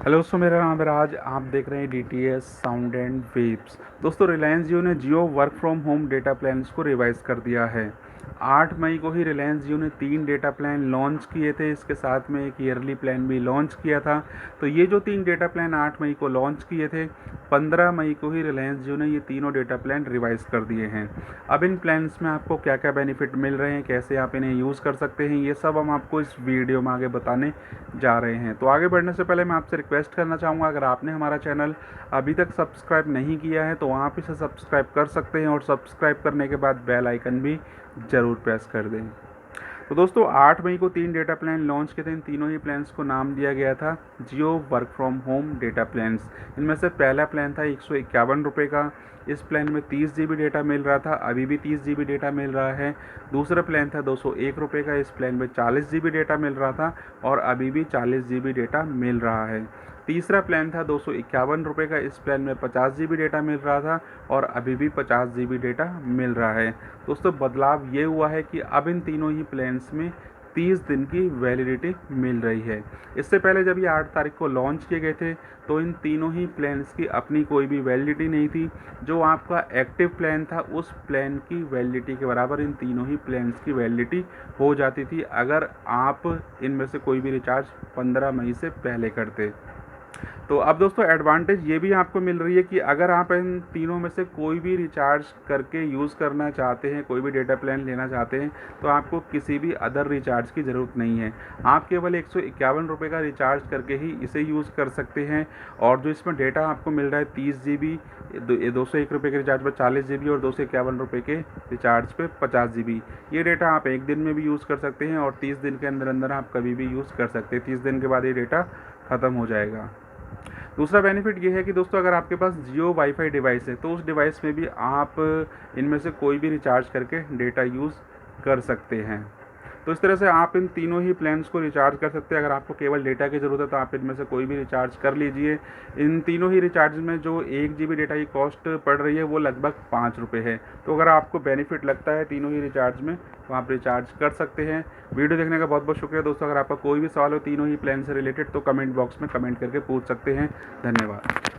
Hello दोस्तों, मेरा नाम है राज। आप देख रहे हैं DTS साउंड एंड वेव्स। दोस्तों, रिलायंस जियो ने Jio work from home data plans को रिवाइज कर दिया है। 8 मई को ही रिलायंस जियो ने 3 डेटा प्लान लॉन्च किए थे। इसके साथ में एक ईयरली प्लान भी लॉन्च किया था। तो ये जो 3 डेटा प्लान 8 मई को लॉन्च किए थे, 15 मई को ही रिलायंस जियो ने ये तीनों डेटा प्लान रिवाइज कर दिए हैं। अब इन प्लान्स में आपको क्या क्या बेनिफिट मिल रहे हैं, कैसे आप इन्हें यूज़ कर सकते हैं, ये सब हम आपको इस वीडियो में आगे बताने जा रहे हैं। तो आगे बढ़ने से पहले मैं आपसे रिक्वेस्ट करना चाहूँगा, अगर आपने हमारा चैनल अभी तक सब्सक्राइब नहीं किया है तो आप इसे सब्सक्राइब कर सकते हैं और सब्सक्राइब करने के बाद बेल आइकन भी ज़रूर प्रेस कर दें। तो दोस्तों, 8 मई को 3 डेटा प्लान लॉन्च किए थे। इन तीनों ही प्लान्स को नाम दिया गया था Jio work from home data plans. इनमें से पहला प्लान था 151 रुपये का। इस प्लान में 30 GB डेटा मिल रहा था, अभी भी 30 GB डेटा मिल रहा है। दूसरा प्लान था 201 रुपये का। इस प्लान में 40 GB डेटा मिल रहा था और अभी भी 40 GB डेटा मिल रहा है। तीसरा प्लान था 251 रुपये का। इस प्लान में 50 GB डेटा मिल रहा था और अभी भी 50 GB डेटा मिल रहा है। दोस्तों, बदलाव ये हुआ है कि अब इन तीनों ही प्लान्स में 30 दिन की वैलिडिटी मिल रही है। इससे पहले जब ये 8 तारीख को लॉन्च किए गए थे तो इन तीनों ही प्लान्स की अपनी कोई भी वैलिडिटी नहीं थी। जो आपका एक्टिव प्लान था उस प्लान की वैलिडिटी के बराबर इन तीनों ही प्लान्स की वैलिडिटी हो जाती थी, अगर आप इनमें से कोई भी रिचार्ज 15 मई से पहले करते। तो अब दोस्तों, एडवांटेज ये भी आपको मिल रही है कि अगर आप इन तीनों में से कोई भी रिचार्ज करके यूज़ करना चाहते हैं, कोई भी डेटा प्लान लेना चाहते हैं, तो आपको किसी भी अदर रिचार्ज की ज़रूरत नहीं है। आप केवल 151 रुपये का रिचार्ज करके ही इसे यूज़ कर सकते हैं। और जो इसमें डेटा आपको मिल रहा है 30 GB, 201 रुपये के रिचार्ज पर 40 GB और 251 रुपये के रिचार्ज पे 50 GB, ये डेटा आप एक दिन में भी यूज़ कर सकते हैं और 30 दिन के अंदर अंदर आप कभी भी यूज़ कर सकते हैं। 30 दिन के बाद ये डेटा ख़त्म हो जाएगा। दूसरा बेनिफिट ये है कि दोस्तों, अगर आपके पास जियो वाईफाई डिवाइस है तो उस डिवाइस में भी आप इनमें से कोई भी रिचार्ज करके डेटा यूज़ कर सकते हैं। तो इस तरह से आप इन तीनों ही प्लान्स को रिचार्ज कर सकते हैं। अगर आपको केवल डेटा की ज़रूरत है तो आप इनमें से कोई भी रिचार्ज कर लीजिए। इन तीनों ही रिचार्ज में जो 1 GB डेटा की कॉस्ट पड़ रही है वो लगभग 5 रुपये है। तो अगर आपको बेनिफिट लगता है तीनों ही रिचार्ज में तो आप रिचार्ज कर सकते हैं। वीडियो देखने का बहुत बहुत शुक्रिया दोस्तों। अगर आपका कोई भी सवाल हो तीनों ही प्लान से रिलेटेड तो कमेंट बॉक्स में कमेंट करके पूछ सकते हैं। धन्यवाद।